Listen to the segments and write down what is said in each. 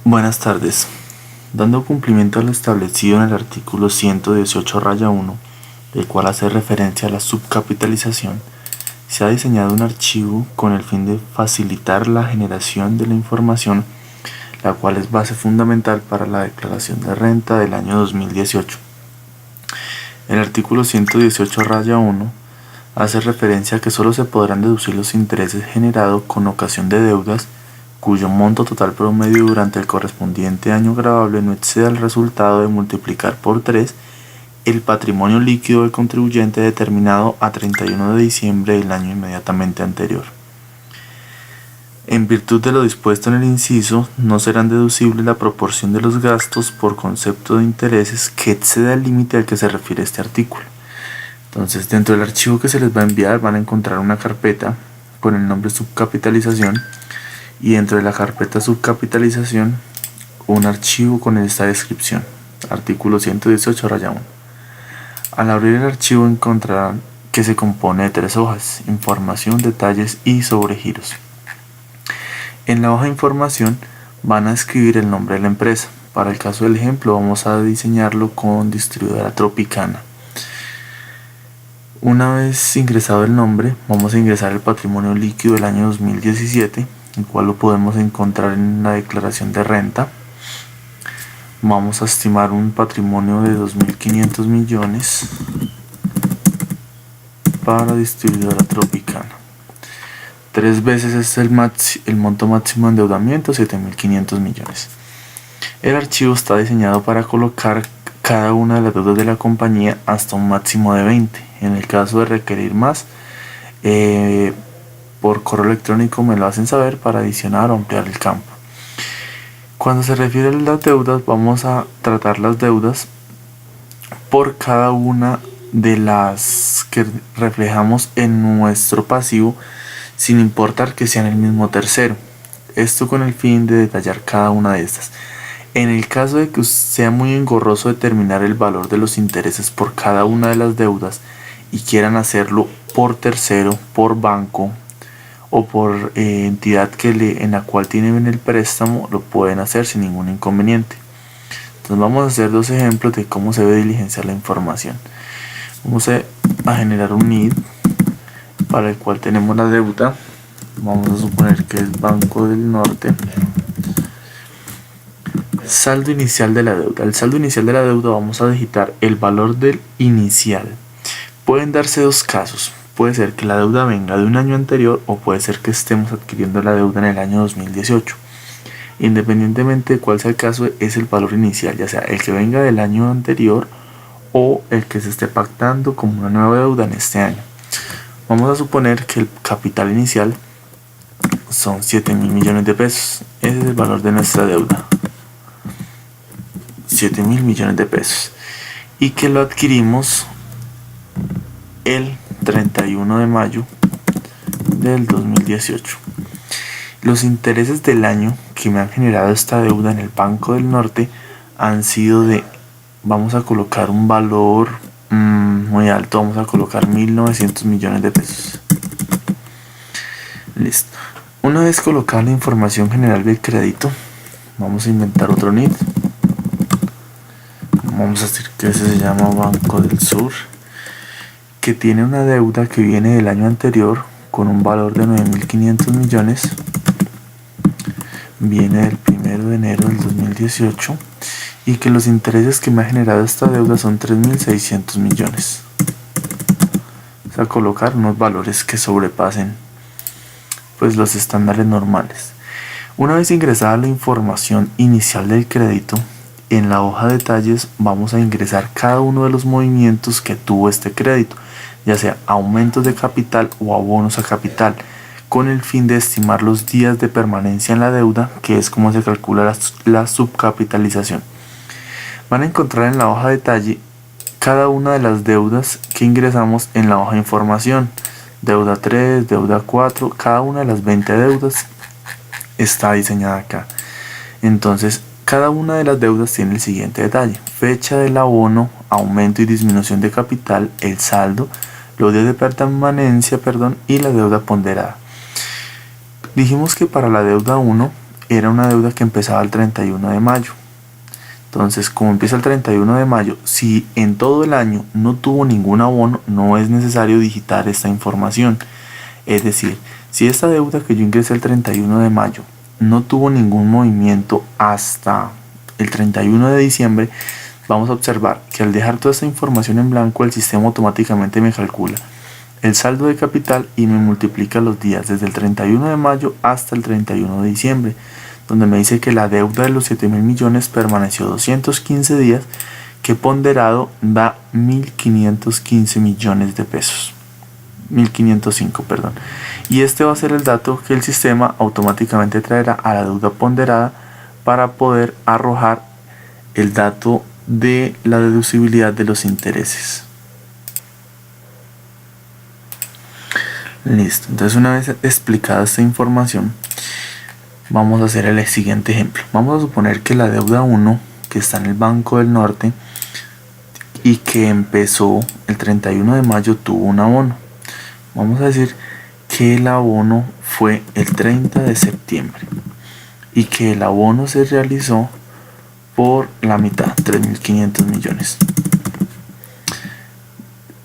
Buenas tardes. Dando cumplimiento a lo establecido en el artículo 118-1, el cual hace referencia a la subcapitalización, se ha diseñado un archivo con el fin de facilitar la generación de la información, la cual es base fundamental para la declaración de renta del año 2018. El artículo 118-1 hace referencia a que solo se podrán deducir los intereses generados con ocasión de deudas cuyo monto total promedio durante el correspondiente año gravable no exceda el resultado de multiplicar por 3 el patrimonio líquido del contribuyente determinado a 31 de diciembre del año inmediatamente anterior. En virtud de lo dispuesto en el inciso, no serán deducibles la proporción de los gastos por concepto de intereses que exceda el límite al que se refiere este artículo. Entonces, dentro del archivo que se les va a enviar van a encontrar una carpeta con el nombre subcapitalización, y dentro de la carpeta subcapitalización un archivo con esta descripción, artículo 118-1. Al abrir el archivo encontrarán que se compone de 3 hojas: información, detalles y sobregiros. En la hoja de información van a escribir el nombre de la empresa. Para el caso del ejemplo vamos a diseñarlo con distribuidora Tropicana. Una vez ingresado el nombre, vamos a ingresar el patrimonio líquido del año 2017, el cual lo podemos encontrar en la declaración de renta. Vamos a estimar un patrimonio de 2.500 millones para distribuidora Tropicana. 3 veces es el monto máximo de endeudamiento, 7.500 millones. El archivo está diseñado para colocar cada una de las deudas de la compañía hasta un máximo de 20. En el caso de requerir más, por correo electrónico me lo hacen saber para adicionar o ampliar el campo. Cuando se refiere a las deudas, vamos a tratar las deudas por cada una de las que reflejamos en nuestro pasivo, sin importar que sean el mismo tercero. Esto con el fin de detallar cada una de estas. En el caso de que sea muy engorroso determinar el valor de los intereses por cada una de las deudas y quieran hacerlo por tercero, por banco o por entidad en la cual tienen el préstamo, lo pueden hacer sin ningún inconveniente. Entonces vamos a hacer 2 ejemplos de cómo se debe diligenciar la información. Vamos a generar un NID para el cual tenemos la deuda. Vamos a suponer que es Banco del Norte. Saldo inicial de la deuda. El saldo inicial de la deuda vamos a digitar el valor del inicial. Pueden darse 2 casos. Puede ser que la deuda venga de un año anterior o puede ser que estemos adquiriendo la deuda en el año 2018. Independientemente de cuál sea el caso, es el valor inicial, ya sea el que venga del año anterior o el que se esté pactando como una nueva deuda en este año. Vamos a suponer que el capital inicial son 7.000 millones de pesos. Ese es el valor de nuestra deuda. 7.000 millones de pesos. Y que lo adquirimos el 31 de mayo del 2018. Los intereses del año que me han generado esta deuda en el Banco del Norte han sido de, vamos a colocar un valor muy alto, vamos a colocar 1.900 millones de pesos. Listo. Una vez colocada la información general del crédito, vamos a inventar otro NID. Vamos a decir que ese se llama Banco del Sur, que tiene una deuda que viene del año anterior con un valor de 9.500 millones. Viene del 1 de enero del 2018 y que los intereses que me ha generado esta deuda son 3.600 millones. Vamos a colocar unos valores que sobrepasen pues los estándares normales. Una vez ingresada la información inicial del crédito, en la hoja de detalles vamos a ingresar cada uno de los movimientos que tuvo este crédito, ya sea aumentos de capital o abonos a capital, con el fin de estimar los días de permanencia en la deuda, que es como se calcula la subcapitalización. Van a encontrar en la hoja de detalle cada una de las deudas que ingresamos en la hoja de información. Deuda 3, deuda 4, cada una de las 20 deudas está diseñada acá. Entonces, cada una de las deudas tiene el siguiente detalle: fecha del abono, aumento y disminución de capital, el saldo, los días de permanencia, y la deuda ponderada. Dijimos que para la deuda 1 era una deuda que empezaba el 31 de mayo. Entonces, como empieza el 31 de mayo, si en todo el año no tuvo ningún abono, no es necesario digitar esta información. Es decir, si esta deuda que yo ingresé el 31 de mayo no tuvo ningún movimiento hasta el 31 de diciembre, vamos a observar que al dejar toda esta información en blanco, el sistema automáticamente me calcula el saldo de capital y me multiplica los días desde el 31 de mayo hasta el 31 de diciembre, donde me dice que la deuda de los 7.000 millones permaneció 215 días, que ponderado da 1.515 millones de pesos. 1.505, perdón. Y este va a ser el dato que el sistema automáticamente traerá a la deuda ponderada para poder arrojar el dato de la deducibilidad de los intereses. Listo. Entonces, una vez explicada esta información, vamos a hacer el siguiente ejemplo. Vamos a suponer que la deuda 1, que está en el Banco del Norte y que empezó el 31 de mayo, tuvo un abono. Vamos a decir que el abono fue el 30 de septiembre y que el abono se realizó por la mitad, 3.500 millones.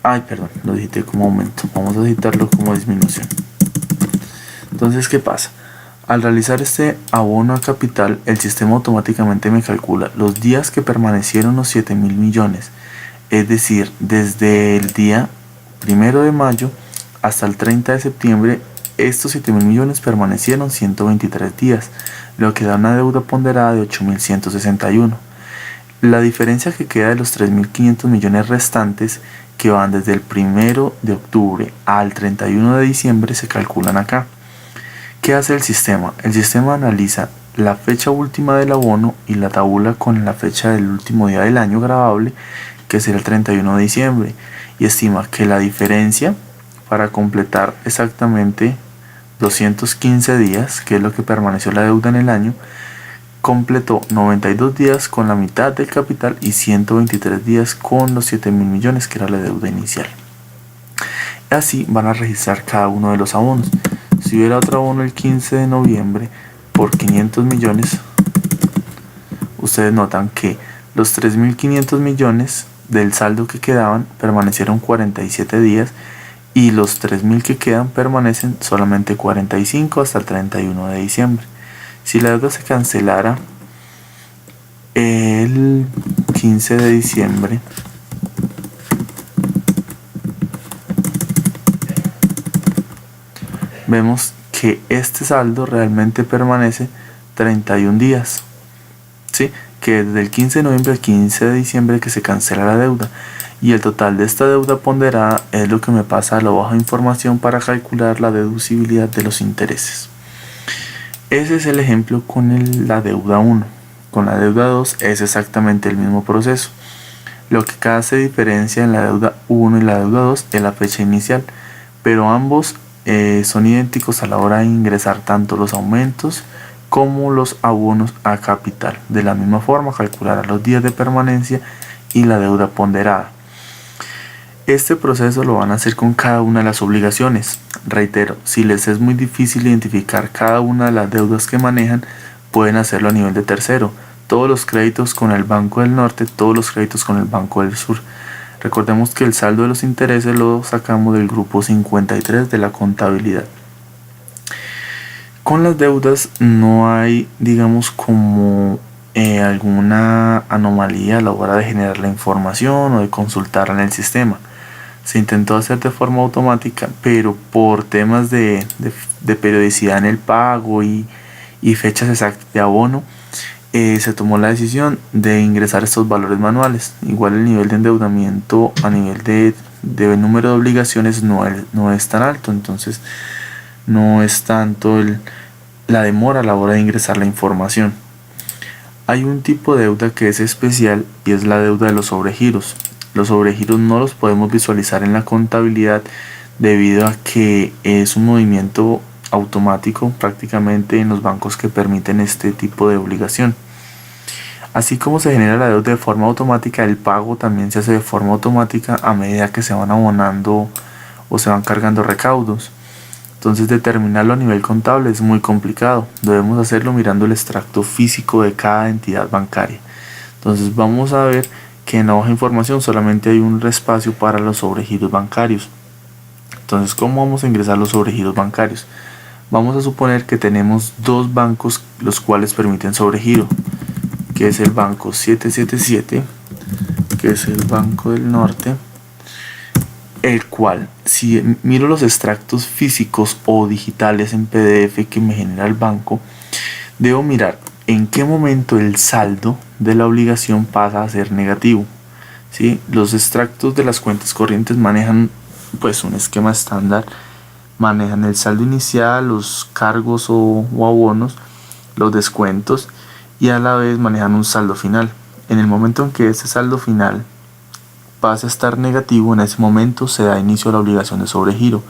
Ay, perdón, lo digité como aumento. Vamos a digitarlo como disminución. Entonces, ¿qué pasa? Al realizar este abono a capital, el sistema automáticamente me calcula los días que permanecieron los 7.000 millones. Es decir, desde el día 1 de mayo hasta el 30 de septiembre, estos 7.000 millones permanecieron 123 días, lo que da una deuda ponderada de 8.161. La diferencia que queda de los 3.500 millones restantes, que van desde el 1 de octubre al 31 de diciembre, se calculan acá. ¿Qué hace el sistema? El sistema analiza la fecha última del abono y la tabula con la fecha del último día del año grabable, que será el 31 de diciembre, y estima que la diferencia, para completar exactamente 215 días, que es lo que permaneció la deuda en el año, completó 92 días con la mitad del capital y 123 días con los 7.000 millones, que era la deuda inicial. Así van a registrar cada uno de los abonos. Si hubiera otro abono el 15 de noviembre por 500 millones, ustedes notan que los 3.500 millones del saldo que quedaban permanecieron 47 días y los 3.000 que quedan permanecen solamente 45 hasta el 31 de diciembre. Si la deuda se cancelara el 15 de diciembre, vemos que este saldo realmente permanece 31 días, ¿sí? Que desde el 15 de noviembre al 15 de diciembre que se cancela la deuda, y el total de esta deuda ponderada es lo que me pasa a la hoja de información para calcular la deducibilidad de los intereses. Ese es el ejemplo con la deuda 1. Con la deuda 2 es exactamente el mismo proceso. Lo que acá hace diferencia en la deuda 1 y la deuda 2 es la fecha inicial, pero ambos son idénticos a la hora de ingresar tanto los aumentos como los abonos a capital. De la misma forma, calculará los días de permanencia y la deuda ponderada. Este proceso lo van a hacer con cada una de las obligaciones. Reitero, si les es muy difícil identificar cada una de las deudas que manejan, pueden hacerlo a nivel de tercero. Todos los créditos con el Banco del Norte, todos los créditos con el Banco del Sur. Recordemos que el saldo de los intereses lo sacamos del grupo 53 de la contabilidad. Con las deudas no hay, digamos, como alguna anomalía a la hora de generar la información o de consultarla en el sistema. Se intentó hacer de forma automática, pero por temas de periodicidad en el pago y fechas exactas de abono, se tomó la decisión de ingresar estos valores manuales. Igual el nivel de endeudamiento a nivel de número de obligaciones no es tan alto, entonces no es tanto la demora a la hora de ingresar la información. Hay un tipo de deuda que es especial y es la deuda de los sobregiros. Los sobregiros no los podemos visualizar en la contabilidad debido a que es un movimiento automático prácticamente en los bancos que permiten este tipo de obligación. Así como se genera la deuda de forma automática, el pago también se hace de forma automática a medida que se van abonando o se van cargando recaudos. Entonces determinarlo a nivel contable es muy complicado. Debemos hacerlo mirando el extracto físico de cada entidad bancaria. Entonces vamos a ver que en la hoja de información solamente hay un espacio para los sobregiros bancarios. Entonces, ¿cómo vamos a ingresar los sobregiros bancarios? Vamos a suponer que tenemos dos bancos los cuales permiten sobregiro, que es el banco 777, que es el Banco del Norte, el cual, si miro los extractos físicos o digitales en PDF que me genera el banco, debo mirar en qué momento el saldo de la obligación pasa a ser negativo. ¿Sí? Los extractos de las cuentas corrientes manejan pues un esquema estándar, manejan el saldo inicial, los cargos o abonos, los descuentos, y a la vez manejan un saldo final. En el momento en que ese saldo final pase a estar negativo, en ese momento se da inicio a la obligación de sobregiro.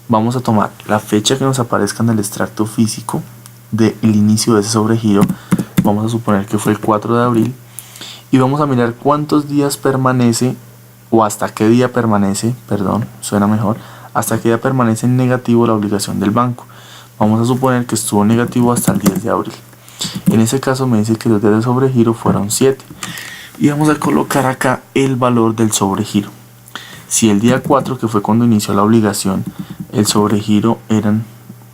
Vamos a tomar la fecha que nos aparezca en el extracto físico del inicio de ese sobregiro. Vamos a suponer que fue el 4 de abril y vamos a mirar cuántos días permanece, o hasta qué día permanece, hasta qué día permanece en negativo la obligación del banco. Vamos a suponer que estuvo negativo hasta el 10 de abril. En ese caso me dice que los días de sobregiro fueron 7. Y vamos a colocar acá el valor del sobregiro. Si el día 4, que fue cuando inició la obligación, el sobregiro eran,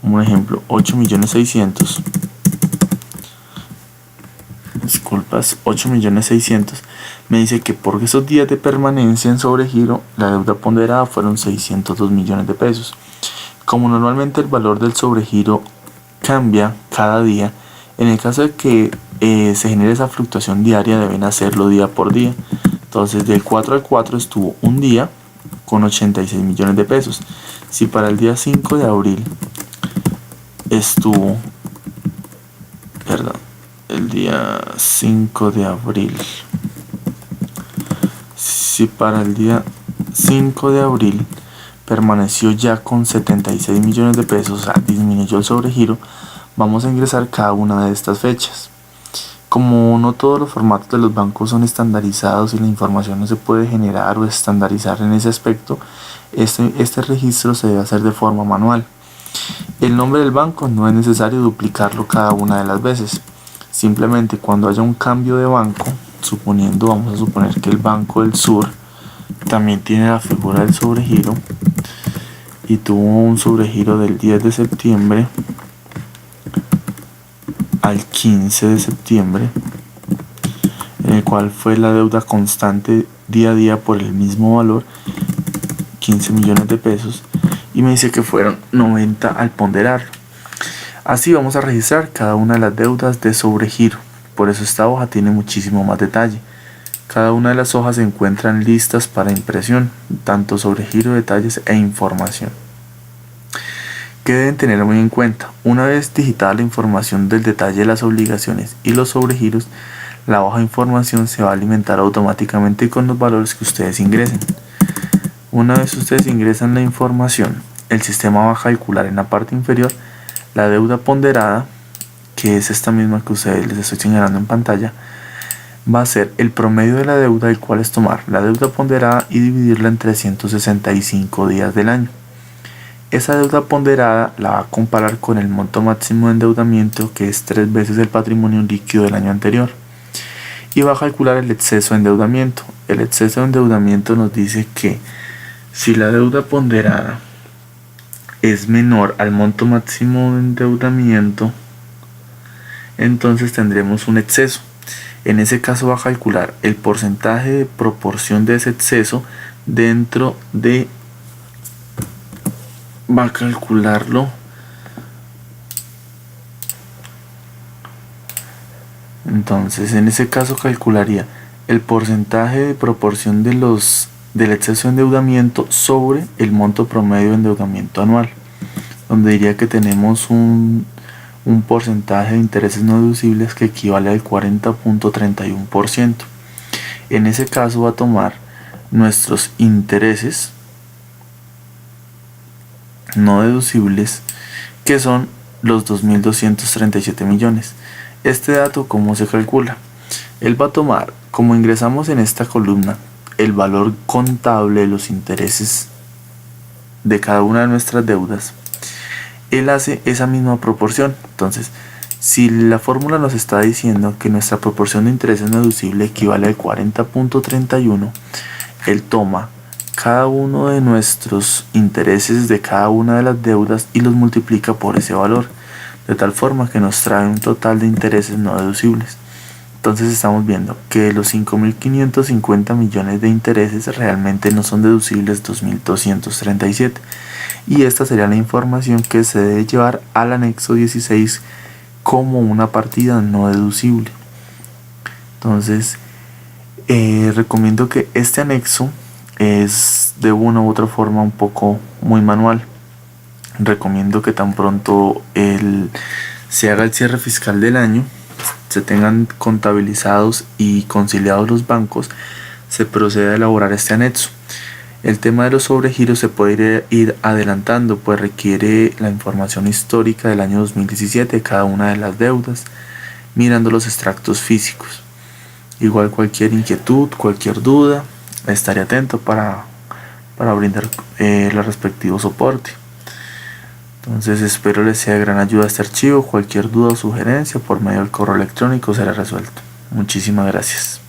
un ejemplo, 8.600.000, 8.600.000, me dice que por esos días de permanencia en sobregiro, la deuda ponderada fueron 602 millones de pesos. Como normalmente el valor del sobregiro cambia cada día, en el caso de que se genere esa fluctuación diaria, deben hacerlo día por día. Entonces del 4 al 4 estuvo un día con 86 millones de pesos. Si para el día 5 de abril estuvo, el día 5 de abril, si para el día 5 de abril permaneció ya con 76 millones de pesos, o sea, disminuyó el sobregiro, vamos a ingresar cada una de estas fechas. Como no todos los formatos de los bancos son estandarizados y la información no se puede generar o estandarizar en ese aspecto, este registro se debe hacer de forma manual. El nombre del banco no es necesario duplicarlo cada una de las veces. Simplemente cuando haya un cambio de banco, vamos a suponer que el Banco del Sur también tiene la figura del sobregiro y tuvo un sobregiro del 10 de septiembre al 15 de septiembre, en el cual fue la deuda constante día a día por el mismo valor, 15 millones de pesos, y me dice que fueron 90 al ponderarlo. Así vamos a registrar cada una de las deudas de sobregiro. Por eso esta hoja tiene muchísimo más detalle. Cada una de las hojas se encuentran listas para impresión, tanto sobregiro, detalles e información. ¿Qué deben tener muy en cuenta? Una vez digitada la información del detalle de las obligaciones y los sobregiros, la hoja de información se va a alimentar automáticamente con los valores que ustedes ingresen. Una vez ustedes ingresan la información, el sistema va a calcular en la parte inferior la deuda ponderada, que es esta misma que ustedes les estoy señalando en pantalla. Va a ser el promedio de la deuda, el cual es tomar la deuda ponderada y dividirla en 365 días del año. Esa deuda ponderada la va a comparar con el monto máximo de endeudamiento, que es 3 veces el patrimonio líquido del año anterior, y va a calcular el exceso de endeudamiento. El exceso de endeudamiento nos dice que si la deuda ponderada es menor al monto máximo de endeudamiento, entonces tendremos un exceso. En ese caso va a calcular el porcentaje de proporción de ese exceso dentro de... va a calcularlo entonces en ese caso calcularía el porcentaje de proporción del exceso de endeudamiento sobre el monto promedio de endeudamiento anual, donde diría que tenemos un porcentaje de intereses no deducibles que equivale al 40.31%. En ese caso va a tomar nuestros intereses no deducibles, que son los 2.237 millones. Este dato, ¿cómo se calcula? Él va a tomar, como ingresamos en esta columna, el valor contable de los intereses de cada una de nuestras deudas. él hace esa misma proporción. Entonces, si la fórmula nos está diciendo que nuestra proporción de intereses no deducible equivale al 40.31, él toma cada uno de nuestros intereses de cada una de las deudas y los multiplica por ese valor, de tal forma que nos trae un total de intereses no deducibles. Entonces estamos viendo que los 5.550 millones de intereses realmente no son deducibles 2.237, y esta sería la información que se debe llevar al anexo 16 como una partida no deducible. Entonces recomiendo que este anexo es de una u otra forma un poco muy manual. Recomiendo que tan pronto se haga el cierre fiscal del año, se tengan contabilizados y conciliados los bancos, se procede a elaborar este anexo. El tema de los sobregiros se puede ir adelantando, pues requiere la información histórica del año 2017 de cada una de las deudas, mirando los extractos físicos. Igual cualquier inquietud, cualquier duda, estaré atento para brindar el respectivo soporte. Entonces espero les sea de gran ayuda este archivo. Cualquier duda o sugerencia por medio del correo electrónico será resuelto. Muchísimas gracias.